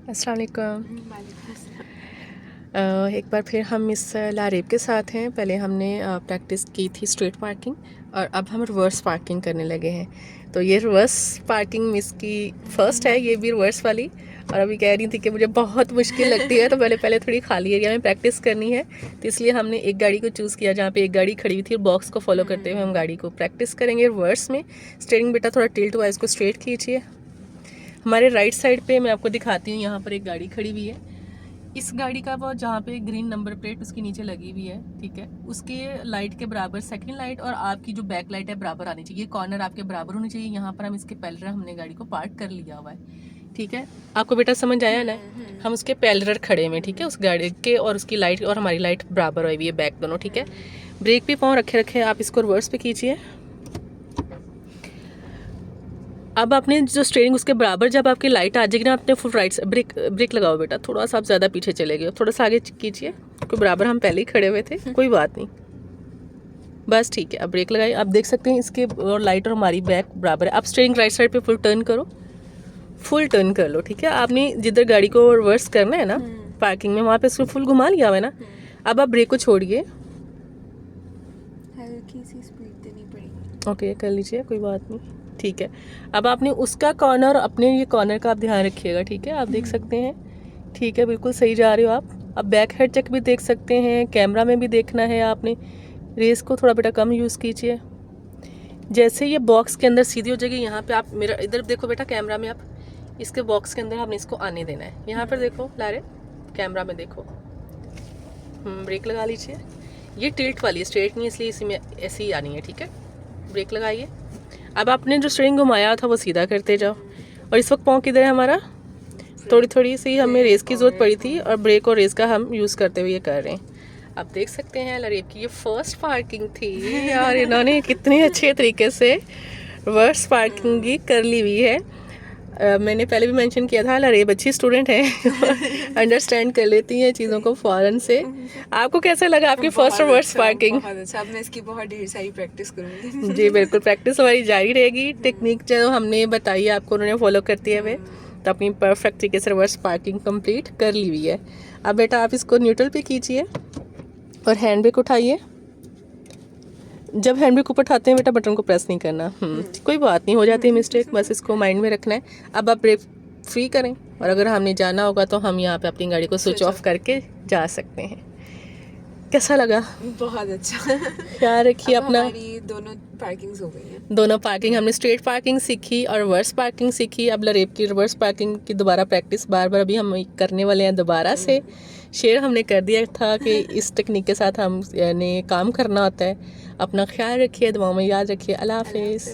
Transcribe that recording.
अस्सलाम वालेकुम। एक बार फिर हम मिस लारेब के साथ हैं। पहले हमने प्रैक्टिस की थी स्ट्रेट पार्किंग और अब हम रिवर्स पार्किंग करने लगे हैं। तो ये रिवर्स पार्किंग मिस की फ़र्स्ट है, ये भी रिवर्स वाली। और अभी कह रही थी कि मुझे बहुत मुश्किल लगती है, तो पहले थोड़ी खाली एरिया में प्रैक्टिस करनी है। तो इसलिए हमने एक गाड़ी को चूज़ किया जहाँ पे एक गाड़ी खड़ी हुई थी, बॉक्स को फॉलो करते हुए हम गाड़ी को प्रैक्टिस करेंगे रिवर्स में। स्टीयरिंग बेटा थोड़ा टिल्ट हुआ, इसको स्ट्रेट खींचिए। हमारे राइट साइड पे मैं आपको दिखाती हूँ, यहाँ पर एक गाड़ी खड़ी हुई है। इस गाड़ी का वो जहाँ पे ग्रीन नंबर प्लेट उसके नीचे लगी हुई है, ठीक है, उसके लाइट के बराबर सेकंड लाइट और आपकी जो बैक लाइट है बराबर आनी चाहिए। कॉर्नर आपके बराबर होनी चाहिए। यहाँ पर हम इसके पैरेलल हमने गाड़ी को पार्क कर लिया हुआ है, ठीक है। आपको बेटा समझ आया ना? हम उसके पैरेलल खड़े में, ठीक है, उस गाड़ी के और उसकी लाइट और हमारी लाइट बराबर हुई है, बैक दोनों, ठीक है। ब्रेक पे पाँव रखे आप इसको रिवर्स पे कीजिए। अब आपने जो स्टीयरिंग उसके बराबर जब आपकी लाइट आ जाएगी ना, आपने फुल राइट से ब्रेक लगाओ बेटा। थोड़ा सा आप ज़्यादा पीछे चले गए, थोड़ा सा आगे कीजिए क्योंकि बराबर हम पहले ही खड़े हुए थे। कोई बात नहीं, बस ठीक है। अब ब्रेक लगाइए। आप देख सकते हैं इसके और लाइट और हमारी बैक बराबर है। आप स्टीयरिंग राइट साइड पे फुल टर्न करो, फुल टर्न कर लो, ठीक है। आपने जिधर गाड़ी को रिवर्स करना है ना पार्किंग में, वहाँ पे उसको फुल घुमा लिया हुआ है ना। अब आप ब्रेक को छोड़िए, हल्की सी स्पीड देनी पड़ेगी। ओके कर लीजिए, कोई बात नहीं, ठीक है। अब आपने उसका कॉर्नर, अपने ये कॉर्नर का आप ध्यान रखिएगा, ठीक है। आप देख सकते हैं, ठीक है, बिल्कुल सही जा रहे हो आप। अब बैक हेड चेक भी देख सकते हैं, कैमरा में भी देखना है आपने। रेस को थोड़ा बेटा कम यूज़ कीजिए। जैसे ये बॉक्स के अंदर सीधी हो जाएगी, यहाँ पे आप मेरा इधर देखो बेटा कैमरा में, आप इसके बॉक्स के अंदर हमने इसको आने देना है। यहाँ पर देखो लारे, कैमरा में देखो। ब्रेक लगा लीजिए। ये टिल्ट वाली है, स्ट्रेट नहीं, इसलिए इसी में ऐसी ही आनी है, ठीक है। ब्रेक लगाइए। अब आपने जो स्टीयरिंग घुमाया था वो सीधा करते जाओ। और इस वक्त पाँव किधर है हमारा? थोड़ी थोड़ी सी हमें रेस की ज़रूरत पड़ी थी और ब्रेक और रेस का हम यूज़ करते हुए ये कर रहे हैं। आप देख सकते हैं लरेब की ये फर्स्ट पार्किंग थी और इन्होंने कितने अच्छे तरीके से रिवर्स पार्किंग भी कर ली हुई है। मैंने पहले भी मेंशन किया था, लरेब अच्छी स्टूडेंट है, अंडरस्टैंड कर लेती हैं चीज़ों को फ़ौरन से। आपको कैसा लगा आपकी फर्स्ट रिवर्स पार्किंग? बहुत अच्छा। अब मैं इसकी बहुत ढेर सारी प्रैक्टिस करूँगी। जी बिल्कुल, प्रैक्टिस हमारी जारी रहेगी। टेक्निक जो हमने बताई आपको उन्होंने फॉलो करते हुए तो अपनी परफेक्ट तरीके से रिवर्स पार्किंग कंप्लीट कर ली हुई है। अब बेटा आप इसको न्यूट्रल पे कीजिए और हैंड ब्रेक उठाइए। जब हैंड ब्रेक ऊपर उठाते हैं बेटा बटन को प्रेस नहीं करना। कोई बात नहीं, हो जाती है मिस्टेक, बस इसको माइंड में रखना है। अब आप ब्रेक फ्री करें और अगर हमने जाना होगा तो हम यहाँ पे अपनी गाड़ी को स्विच ऑफ करके जा सकते हैं। कैसा लगा? बहुत अच्छा। ख्याल रखिए अपना। हमारी दोनों पार्किंग्स हो गई हैं। दोनों पार्किंग हमने स्ट्रेट पार्किंग सीखी और रिवर्स पार्किंग सीखी। अब लरेब की रिवर्स पार्किंग की दोबारा प्रैक्टिस बार बार अभी हम करने वाले हैं। दोबारा से शेयर हमने कर दिया था कि इस टेक्निक के साथ हम यानी काम करना होता है। अपना ख्याल रखिए, दुआओं में याद रखिए। अल्लाह हाफिज़।